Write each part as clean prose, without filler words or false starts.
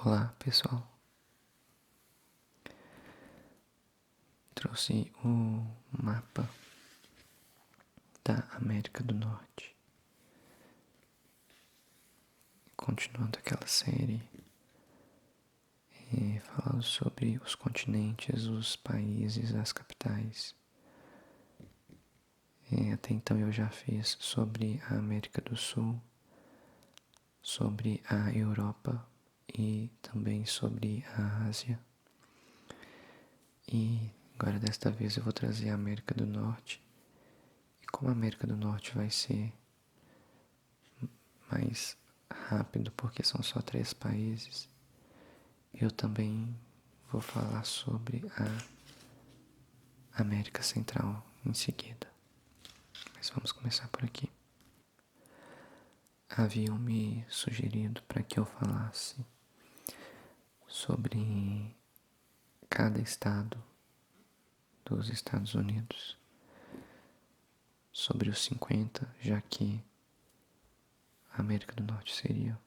Olá, pessoal. Trouxe o mapa da América do Norte. Continuando aquela série, falando sobre os continentes, os países, as capitais. Até então eu já fiz sobre a América do Sul, sobre a Europa e também sobre a Ásia. E agora desta vez eu vou trazer a América do Norte. E como a América do Norte vai ser mais rápido, porque são só 3 países, eu também vou falar sobre a América Central em seguida. Mas vamos começar por aqui. Haviam me sugerido para que eu falasse sobre cada estado dos Estados Unidos, sobre os 50, já que a América do Norte seria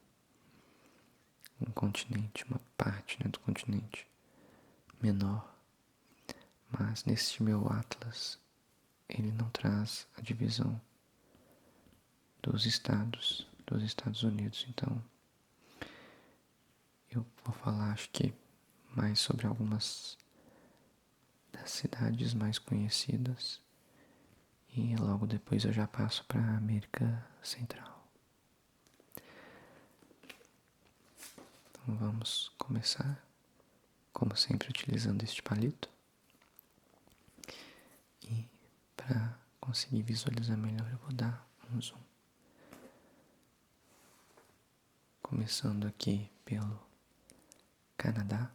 um continente, uma parte, né, do continente menor. Mas nesse meu atlas, ele não traz a divisão dos estados dos Estados Unidos. Então, eu vou falar, acho que, mais sobre algumas das cidades mais conhecidas e logo depois eu já passo para a América Central. Então vamos começar, como sempre, utilizando este palito. E para conseguir visualizar melhor eu vou dar um zoom. Começando aqui pelo Canadá.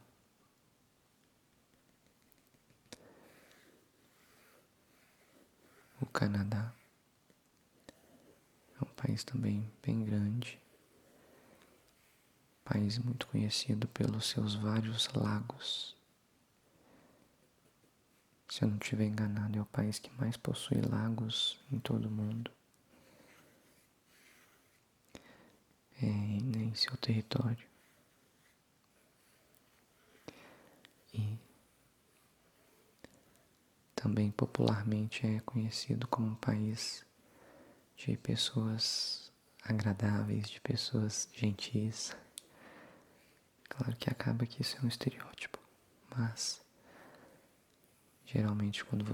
O Canadá é um país também bem grande, país muito conhecido pelos seus vários lagos. Se eu não estiver enganado, é o país que mais possui lagos em todo o mundo. Em seu território. E também popularmente é conhecido como um país de pessoas agradáveis, de pessoas gentis. Claro que acaba que isso é um estereótipo, mas geralmente quando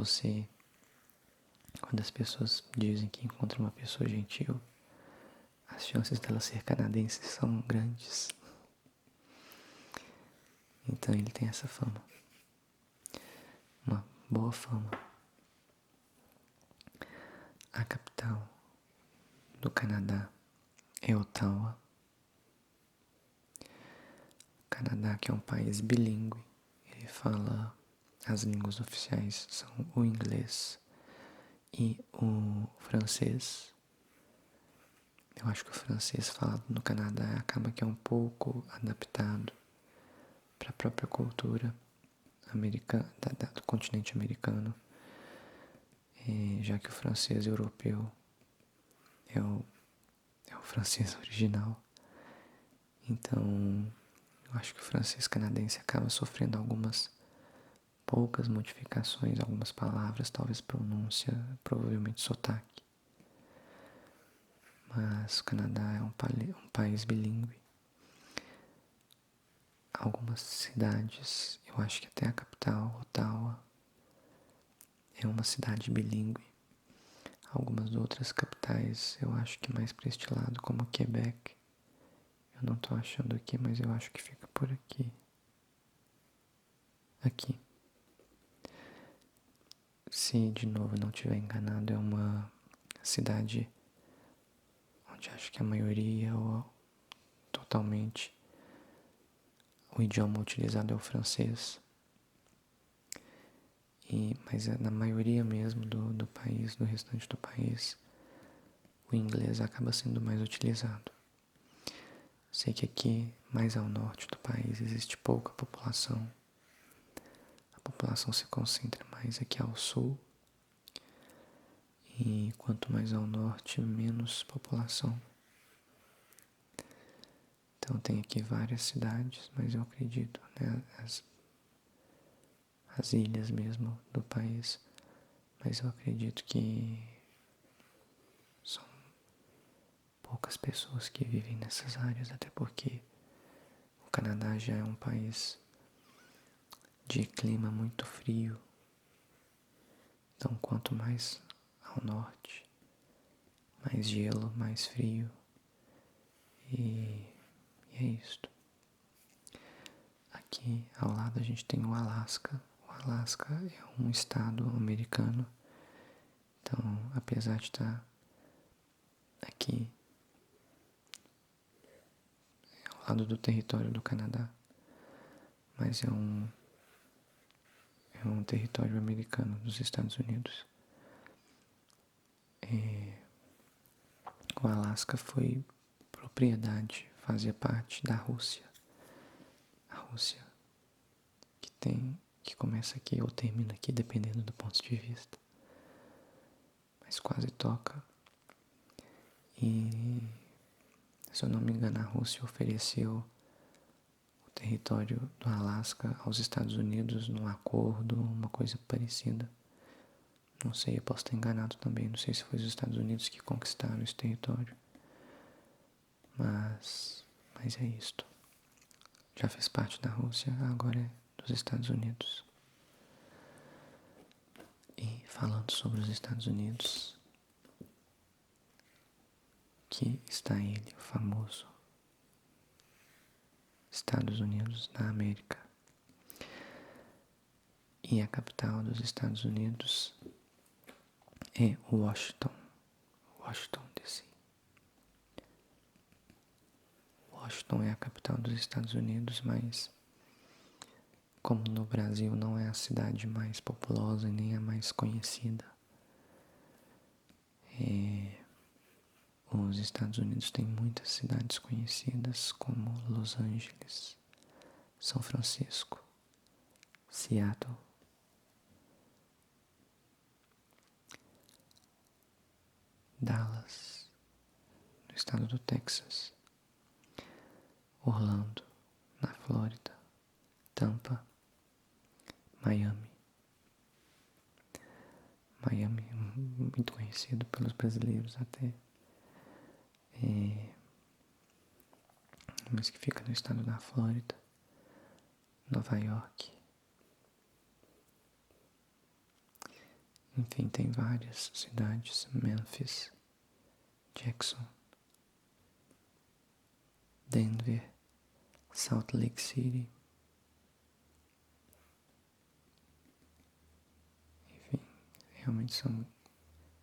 as pessoas dizem que encontram uma pessoa gentil, as chances dela ser canadense são grandes. Então ele tem essa fama, uma boa fama. A capital do Canadá é Ottawa. O Canadá, que é um país bilíngue, ele fala, as línguas oficiais são o inglês e o francês. Eu acho que o francês falado no Canadá acaba que é um pouco adaptado para a própria cultura americana, do continente americano, já que o francês europeu é o francês original. Então, eu acho que o francês canadense acaba sofrendo algumas poucas modificações, algumas palavras, talvez pronúncia, provavelmente sotaque. Mas o Canadá é um país bilíngue. Algumas cidades, eu acho que até a capital, Ottawa, é uma cidade bilíngue. Algumas outras capitais, eu acho que mais para este lado, como Quebec. Eu não estou achando aqui, mas eu acho que fica por aqui. Aqui. Se de novo não estiver enganado, é uma cidade onde acho que a maioria ou totalmente o idioma utilizado é o francês. Mas na maioria mesmo do país, do restante do país, o inglês acaba sendo mais utilizado. Sei que aqui, mais ao norte do país, existe pouca população. A população se concentra mais aqui ao sul. E quanto mais ao norte, menos população. Então tem aqui várias cidades, mas eu acredito, né, as ilhas mesmo do país, mas eu acredito que são poucas pessoas que vivem nessas áreas, até porque o Canadá já é um país de clima muito frio. Então quanto mais ao norte, mais gelo, mais frio. E é isto. Aqui ao lado a gente tem o Alasca. O Alasca é um estado americano. Então, apesar de estar aqui ao lado do território do Canadá, mas é um território americano dos Estados Unidos. O Alasca foi propriedade, fazia parte da Rússia. A Rússia que começa aqui ou termina aqui, dependendo do ponto de vista. Mas quase toca. E, se eu não me engano, a Rússia ofereceu o território do Alasca aos Estados Unidos num acordo, uma coisa parecida. Não sei, eu posso estar enganado também. Não sei se foi os Estados Unidos que conquistaram esse território. Mas é isto. Já fez parte da Rússia, agora é dos Estados Unidos. E falando sobre os Estados Unidos, que está ele, o famoso Estados Unidos da América. E a capital dos Estados Unidos é Washington DC. Washington é a capital dos Estados Unidos, mas como no Brasil não é a cidade mais populosa e nem a mais conhecida, os Estados Unidos têm muitas cidades conhecidas como Los Angeles, São Francisco, Seattle, Dallas, no estado do Texas, Orlando, na Flórida, Tampa, Miami. Miami é muito conhecido pelos brasileiros até, mas que fica no estado da Flórida, Nova York. Enfim, tem várias cidades, Memphis, Jackson, Denver, Salt Lake City. Enfim, realmente são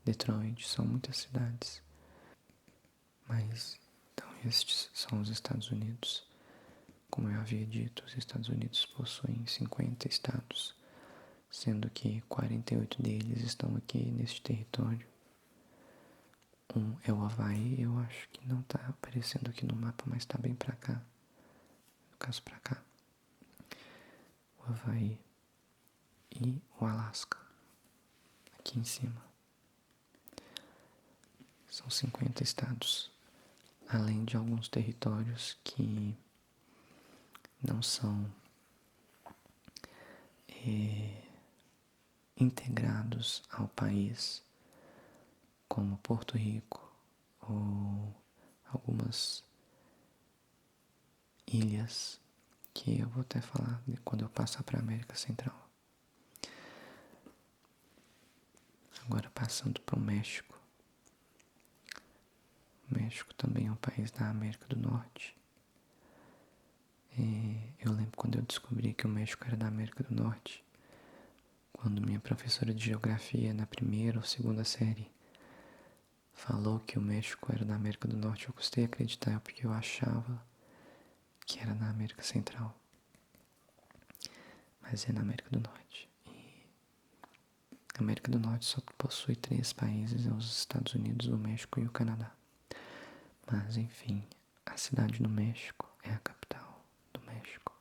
Detroit, são muitas cidades. Mas, então, estes são os Estados Unidos. Como eu havia dito, os Estados Unidos possuem 50 estados, sendo que 48 deles estão aqui neste território. Um é o Havaí, eu acho que não está aparecendo aqui no mapa, mas está bem pra cá. No caso, pra cá. O Havaí e o Alasca, aqui em cima. São 50 estados, além de alguns territórios que não são integrados ao país, como Porto Rico ou algumas ilhas que eu vou até falar quando eu passar para a América Central. Agora passando para o México. O México também é um país da América do Norte. Eu lembro quando eu descobri que o México era da América do Norte, quando minha professora de geografia na primeira ou segunda série falou que o México era da América do Norte, eu custei acreditar porque eu achava que era na América Central. Mas é na América do Norte. E a América do Norte só possui 3 países, os Estados Unidos, o México e o Canadá. Mas enfim, a cidade do México é a capital do México.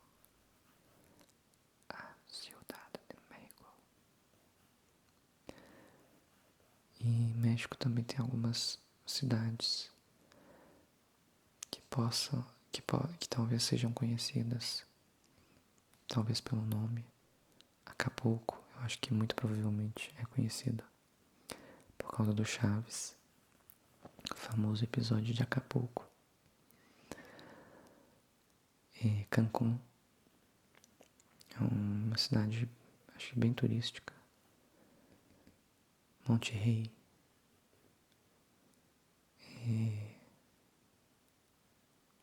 A Ciudad de México. E México também tem algumas cidades que talvez sejam conhecidas, talvez pelo nome. Acapulco, eu acho que muito provavelmente é conhecida por causa do Chaves, o famoso episódio de Acapulco. E Cancún é uma cidade, acho que bem turística. Monte Rei.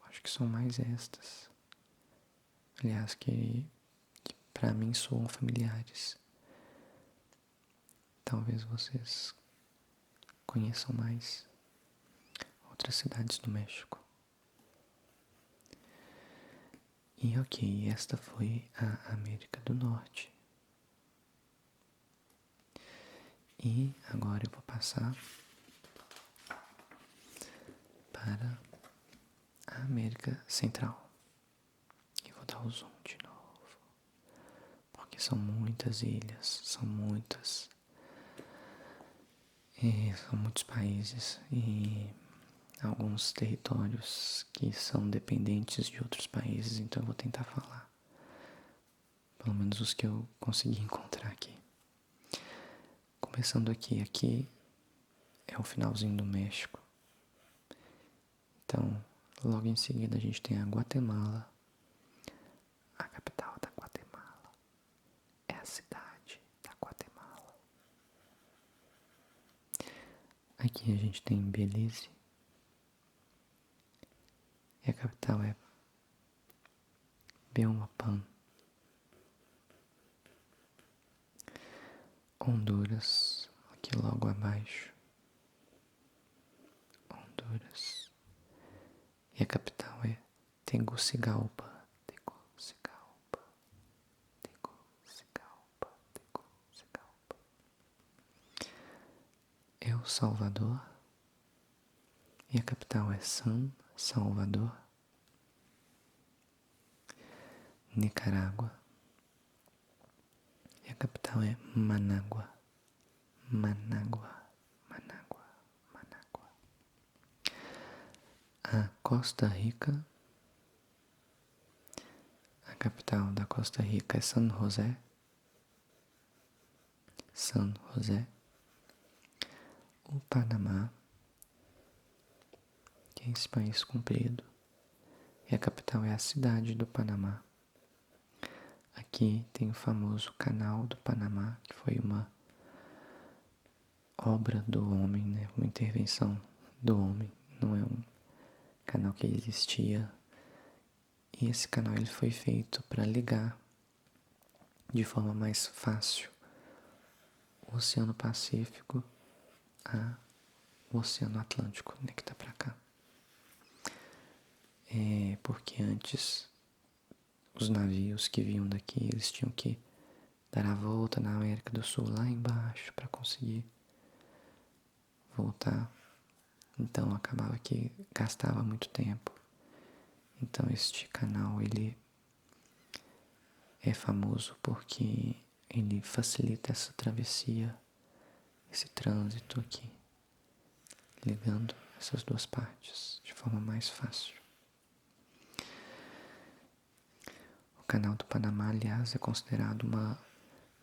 Acho que são mais estas. Aliás, que para mim soam familiares. Talvez vocês conheçam mais outras cidades do México. E ok, esta foi a América do Norte. E agora eu vou passar para a América Central. E vou dar o zoom de novo. Porque são muitas ilhas, são muitos países e alguns territórios que são dependentes de outros países, então eu vou tentar falar. Pelo menos os que eu consegui encontrar aqui. Começando aqui é o finalzinho do México. Então, logo em seguida a gente tem a Guatemala. A capital da Guatemala é a cidade da Guatemala. Aqui a gente tem Belize. E a capital é Belmopan. Honduras, aqui logo abaixo. Honduras. E a capital é Tegucigalpa. Tegucigalpa. Tegucigalpa. Tegucigalpa. El Salvador. E a capital é San Salvador. Nicarágua. E a capital é Manágua. Manágua. Manágua. Manágua. A Costa Rica. A capital da Costa Rica é San José. San José. O Panamá, que é esse país comprido. E a capital é a cidade do Panamá. Aqui tem o famoso Canal do Panamá, que foi uma obra do homem, né? Uma intervenção do homem. Não é um canal que existia. E esse canal ele foi feito para ligar de forma mais fácil o Oceano Pacífico ao Oceano Atlântico, né, que tá para cá. Porque antes os navios que vinham daqui, eles tinham que dar a volta na América do Sul, lá embaixo, para conseguir voltar. Então acabava que gastava muito tempo. Então este canal, ele é famoso porque ele facilita essa travessia, esse trânsito aqui, ligando essas duas partes de forma mais fácil. O Canal do Panamá, aliás, é considerado uma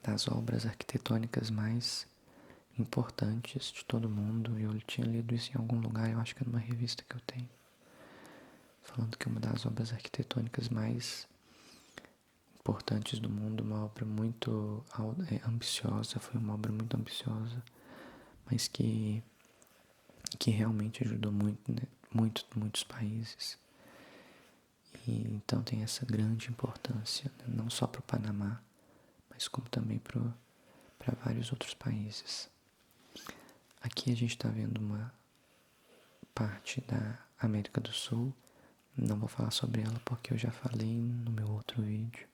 das obras arquitetônicas mais importantes de todo mundo. Eu tinha lido isso em algum lugar, eu acho que é numa revista que eu tenho, falando que é uma das obras arquitetônicas mais importantes do mundo, uma obra muito ambiciosa, foi uma obra muito ambiciosa, mas que realmente ajudou muito, né? Muitos países. E então tem essa grande importância, né? Não só para o Panamá, mas como também para vários outros países. Aqui a gente está vendo uma parte da América do Sul. Não vou falar sobre ela porque eu já falei no meu outro vídeo.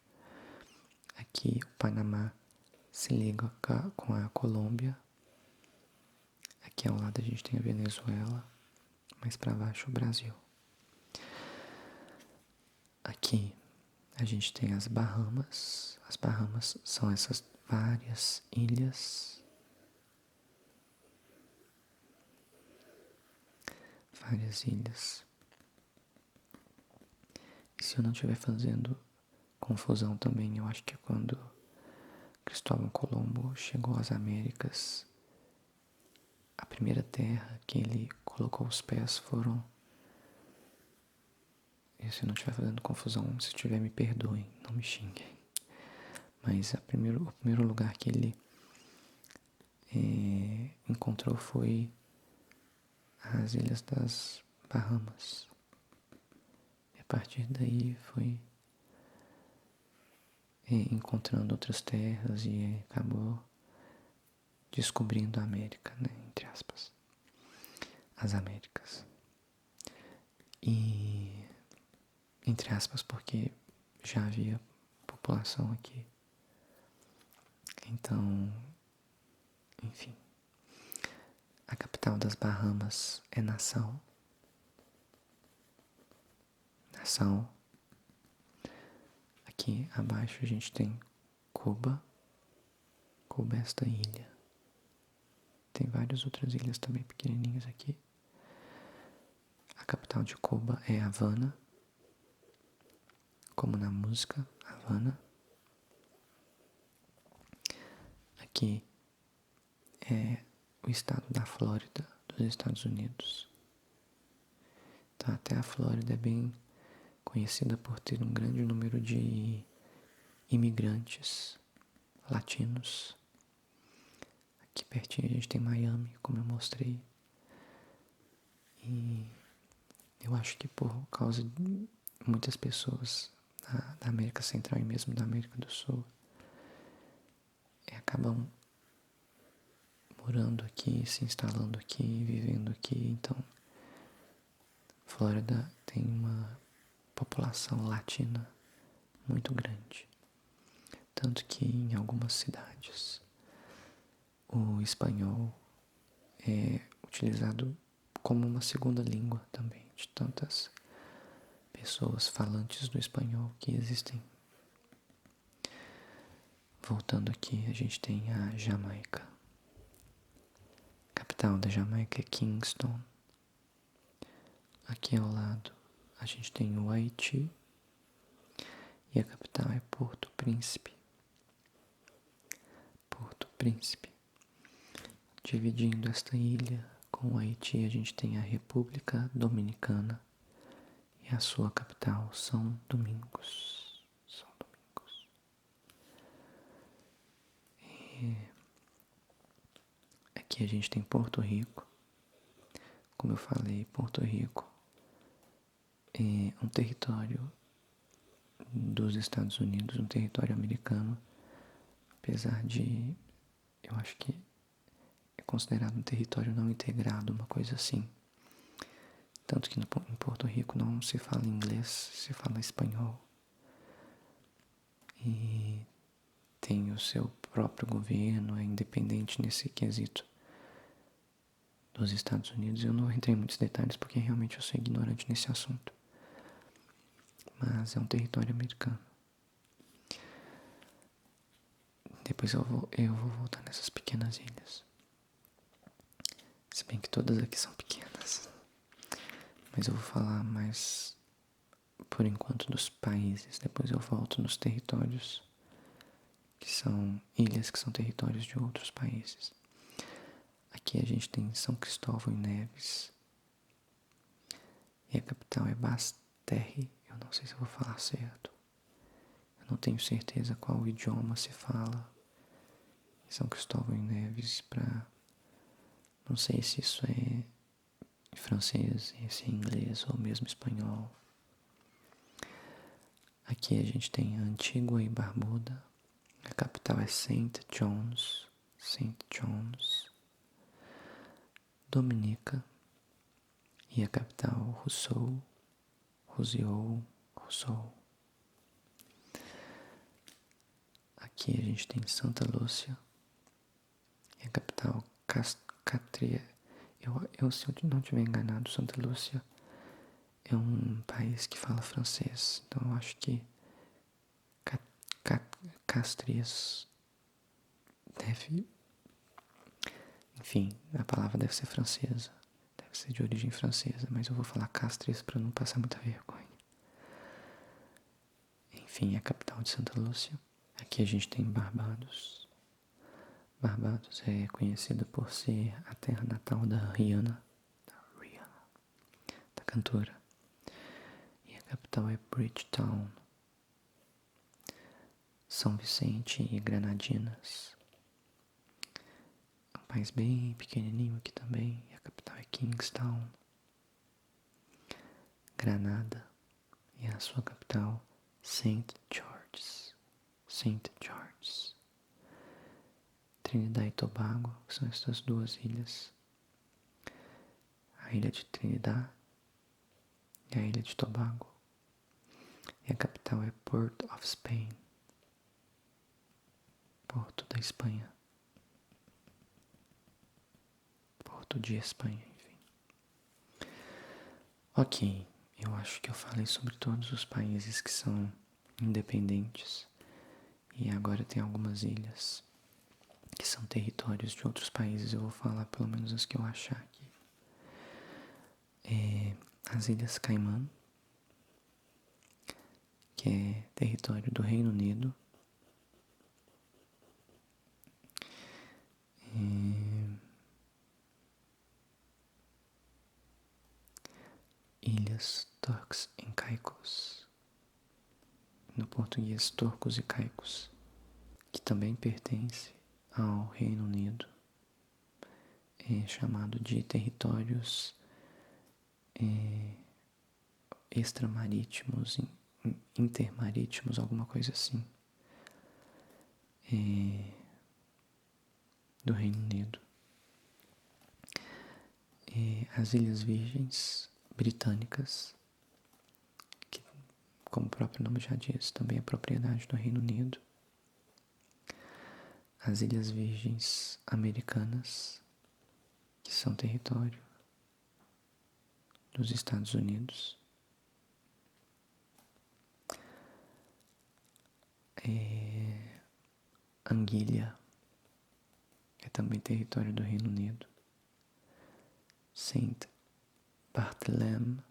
Aqui o Panamá se liga com a Colômbia. Aqui ao lado a gente tem a Venezuela, mais para baixo o Brasil. Aqui a gente tem as Bahamas. As Bahamas são essas várias ilhas. Várias ilhas. E se eu não estiver fazendo confusão também, eu acho que é quando Cristóvão Colombo chegou às Américas, a primeira terra que ele colocou os pés foram... E se eu não estiver fazendo confusão, se estiver, me perdoem, não me xinguem. Mas o primeiro lugar que ele encontrou foi as Ilhas das Bahamas. E a partir daí foi encontrando outras terras e acabou descobrindo a América, né, entre aspas, as Américas. E entre aspas porque já havia população aqui. Então, enfim, a capital das Bahamas é Nassau. Nassau. Aqui abaixo a gente tem Cuba. Cuba é esta ilha. Tem várias outras ilhas também pequenininhas aqui. A capital de Cuba é Havana, como na música Havana. Aqui é o estado da Flórida, dos Estados Unidos. Então até a Flórida é bem conhecida por ter um grande número de imigrantes latinos. Aqui pertinho a gente tem Miami, como eu mostrei. E eu acho que por causa de muitas pessoas da América Central e mesmo da América do Sul acabam morando aqui, se instalando aqui, vivendo aqui. Então, Flórida tem uma população latina muito grande. Tanto que em algumas cidades o espanhol é utilizado como uma segunda língua também, de tantas pessoas falantes do espanhol que existem. Voltando aqui, a gente tem a Jamaica. A capital da Jamaica é Kingston. Aqui ao lado a gente tem o Haiti e a capital é Porto Príncipe. Porto Príncipe. Dividindo esta ilha com o Haiti, a gente tem a República Dominicana e a sua capital, São Domingos. São Domingos. E aqui a gente tem Porto Rico. Como eu falei, Porto Rico é um território dos Estados Unidos, um território americano, apesar de, eu acho que é considerado um território não integrado, uma coisa assim. Tanto que em Porto Rico não se fala inglês, se fala espanhol. E tem o seu próprio governo, é independente nesse quesito dos Estados Unidos. Eu não entrei em muitos detalhes porque realmente eu sou ignorante nesse assunto. Mas é um território americano. Depois eu vou voltar nessas pequenas ilhas. Se bem que todas aqui são pequenas. Mas eu vou falar mais, por enquanto, dos países. Depois eu volto nos territórios, que são ilhas, que são territórios de outros países. Aqui a gente tem São Cristóvão e Neves. E a capital é Basse-Terre. Eu não sei se eu vou falar certo. Eu não tenho certeza qual idioma se fala em São Cristóvão e Neves para... Não sei se isso é francês, se é inglês ou mesmo espanhol. Aqui a gente tem a Antigua e Barbuda. A capital é Saint John's. Saint John's. Dominica. E a capital Rousseau. Rousseau. Aqui a gente tem Santa Lúcia. E a capital Castria. Se eu não estiver enganado, Santa Lúcia é um país que fala francês. Então eu acho que Castrias deve... Enfim, a palavra deve ser francesa. Deve ser de origem francesa, mas eu vou falar Castrias para não passar muita vergonha. enfim, é a capital de Santa Lúcia. Aqui a gente tem Barbados. Barbados é conhecida por ser a terra natal da Rihanna, da cantora. E a capital é Bridgetown. São Vicente e Granadinas. É um país bem pequenininho aqui também. E a capital é Kingstown. Granada e a sua capital, St. George's. St. George's. Trinidad e Tobago, que são estas duas ilhas. A ilha de Trinidad e a ilha de Tobago. E a capital é Port of Spain. Porto da Espanha. Porto de Espanha, enfim. Ok, eu acho que eu falei sobre todos os países que são independentes. E agora tem algumas ilhas que são territórios de outros países. Eu vou falar pelo menos as que eu achar aqui. As Ilhas Caimã, que é território do Reino Unido. Ilhas Turks e Caicos, no português Turcos e Caicos, que também pertence ao Reino Unido, é chamado de territórios extramarítimos, intermarítimos, alguma coisa assim, do Reino Unido. As Ilhas Virgens Britânicas, que, como o próprio nome já diz, também é propriedade do Reino Unido. As Ilhas Virgens Americanas, que são território dos Estados Unidos. Anguilha, que é também território do Reino Unido. Saint Barthélemy,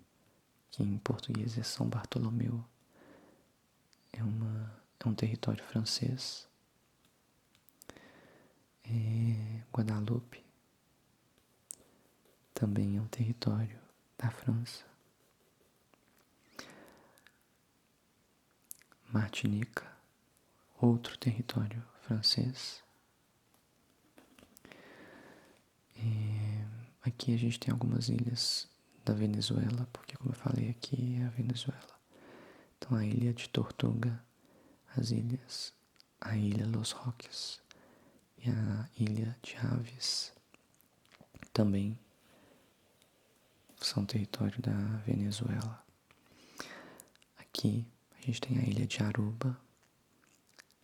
que em português é São Bartolomeu, é um território francês. Guadalupe também é um território da França. Martinica, outro território francês. Aqui a gente tem algumas ilhas da Venezuela, porque como eu falei aqui é a Venezuela. Então a ilha de Tortuga, a ilha Los Roques e a ilha de Aves também são território da Venezuela. Aqui a gente tem a ilha de Aruba,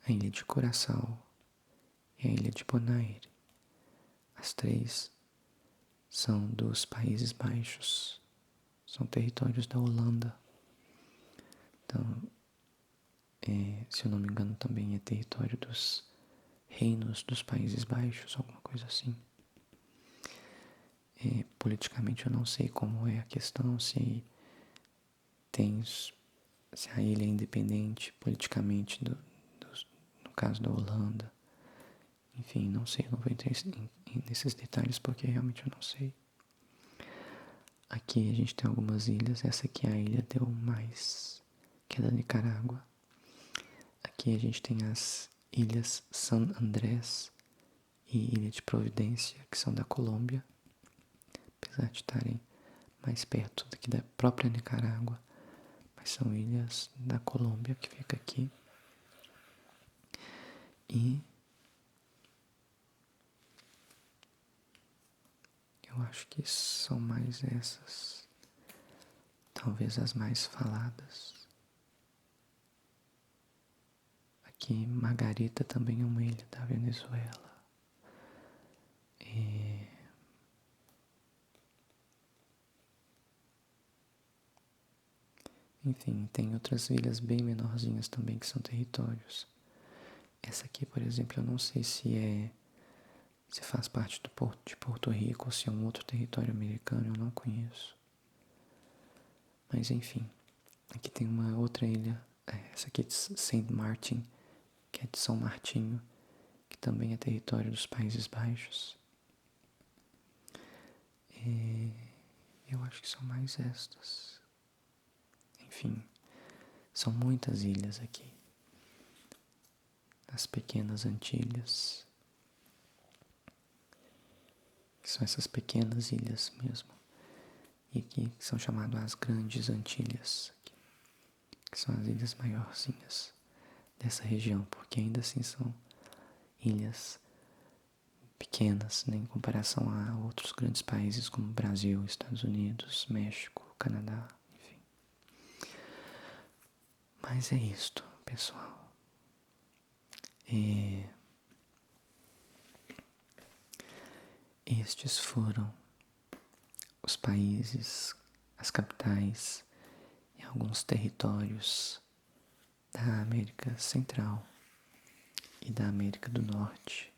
a ilha de Curaçao e a ilha de Bonaire. As três são dos Países Baixos, são territórios da Holanda. Então, se eu não me engano, também é território dos reinos dos Países Baixos, alguma coisa assim. Politicamente eu não sei como é a questão, se a ilha é independente politicamente no caso da Holanda. Enfim, não sei, não vou entrar nesses detalhes porque realmente eu não sei. Aqui a gente tem algumas ilhas, essa aqui é a ilha Del Mais, que é da Nicarágua. Aqui a gente tem as ilhas San Andrés e Ilha de Providência, que são da Colômbia, apesar de estarem mais perto daqui da própria Nicarágua, mas são ilhas da Colômbia que fica aqui. E eu acho que são mais essas, talvez as mais faladas. Aqui Margarita também é uma ilha da Venezuela. Enfim, tem outras ilhas bem menorzinhas também que são territórios. Essa aqui, por exemplo, eu não sei se faz parte de Porto Rico ou se é um outro território americano, eu não conheço. Mas enfim, aqui tem uma outra ilha essa aqui é de Saint Martin, que é de São Martinho, que também é território dos Países Baixos. E eu acho que são mais estas. Enfim, são muitas ilhas aqui. As pequenas Antilhas. Que são essas pequenas ilhas mesmo. E aqui são chamadas as Grandes Antilhas. Que são as ilhas maiorzinhas dessa região. Porque ainda assim são ilhas pequenas, né, em comparação a outros grandes países como Brasil, Estados Unidos, México, Canadá, enfim. Mas é isto, pessoal. Estes foram os países, as capitais e alguns territórios da América Central e da América do Norte.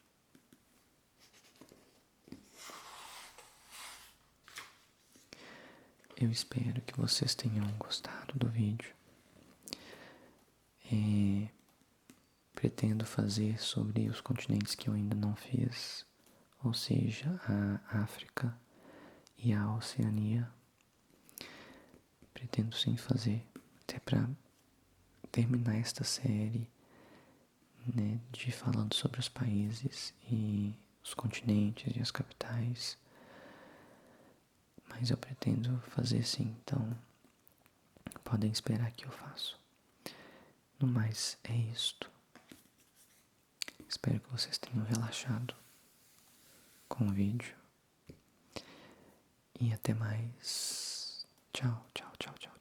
Eu espero que vocês tenham gostado do vídeo. Pretendo fazer sobre os continentes que eu ainda não fiz, ou seja, a África e a Oceania. Pretendo sim fazer, até para terminar esta série, né, de falando sobre os países e os continentes e as capitais. Mas eu pretendo fazer sim, então podem esperar que eu faço. No mais, é isto. Espero que vocês tenham relaxado com o vídeo. E até mais. Tchau, tchau, tchau, tchau.